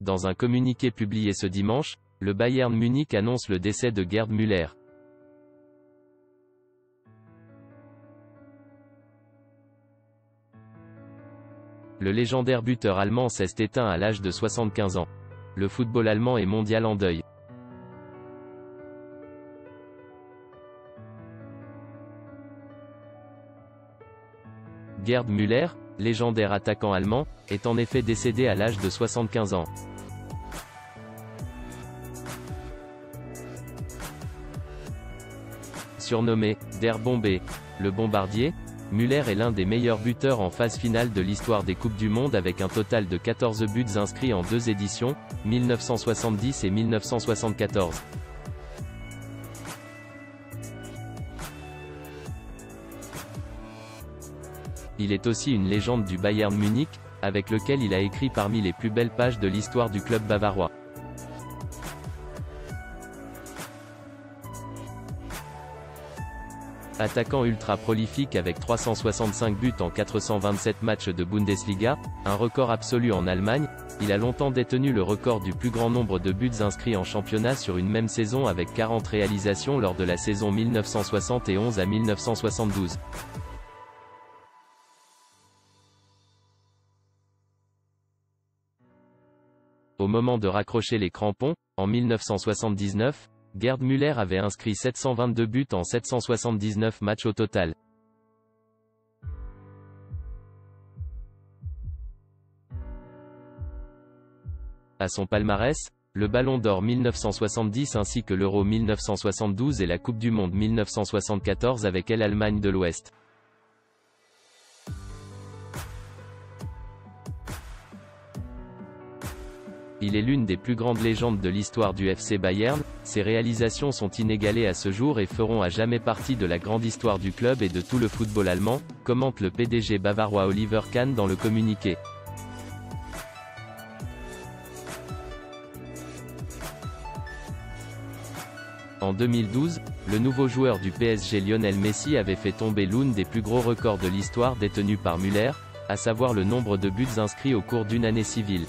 Dans un communiqué publié ce dimanche, le Bayern Munich annonce le décès de Gerd Müller. Le légendaire buteur allemand s'est éteint à l'âge de 75 ans. Le football allemand est mondial en deuil. Gerd Müller, légendaire attaquant allemand, est en effet décédé à l'âge de 75 ans. Surnommé « Der Bombe », le bombardier, Müller est l'un des meilleurs buteurs en phase finale de l'histoire des Coupes du Monde avec un total de 14 buts inscrits en 2 éditions, 1970 et 1974. Il est aussi une légende du Bayern Munich, avec lequel il a écrit parmi les plus belles pages de l'histoire du club bavarois. Attaquant ultra prolifique avec 365 buts en 427 matchs de Bundesliga, un record absolu en Allemagne, il a longtemps détenu le record du plus grand nombre de buts inscrits en championnat sur une même saison avec 40 réalisations lors de la saison 1971 à 1972. Au moment de raccrocher les crampons, en 1979, Gerd Müller avait inscrit 722 buts en 779 matchs au total. À son palmarès, le Ballon d'Or 1970 ainsi que l'Euro 1972 et la Coupe du Monde 1974 avec l'Allemagne de l'Ouest. Il est l'une des plus grandes légendes de l'histoire du FC Bayern, ses réalisations sont inégalées à ce jour et feront à jamais partie de la grande histoire du club et de tout le football allemand, commente le PDG bavarois Oliver Kahn dans le communiqué. En 2012, le nouveau joueur du PSG Lionel Messi avait fait tomber l'un des plus gros records de l'histoire détenu par Müller, à savoir le nombre de buts inscrits au cours d'une année civile.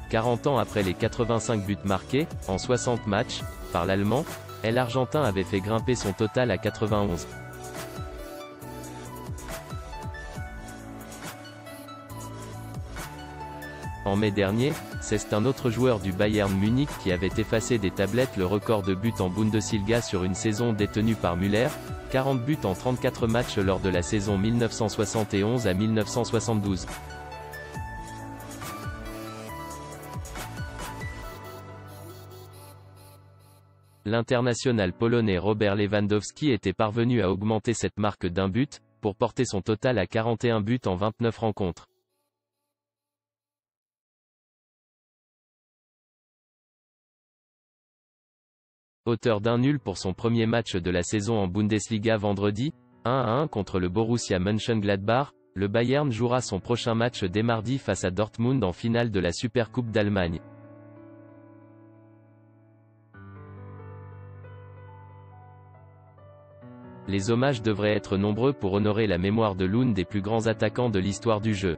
« 40 ans après les 85 buts marqués, en 60 matchs, par l'Allemand, l'Argentin avait fait grimper son total à 91. En mai dernier, c'est un autre joueur du Bayern Munich qui avait effacé des tablettes le record de buts en Bundesliga sur une saison détenue par Müller, 40 buts en 34 matchs lors de la saison 1971 à 1972. L'international polonais Robert Lewandowski était parvenu à augmenter cette marque d'un but, pour porter son total à 41 buts en 29 rencontres. Auteur d'un nul pour son premier match de la saison en Bundesliga vendredi, 1-1 contre le Borussia Mönchengladbach, le Bayern jouera son prochain match dès mardi face à Dortmund en finale de la Supercoupe d'Allemagne. Les hommages devraient être nombreux pour honorer la mémoire de l'un des plus grands attaquants de l'histoire du jeu.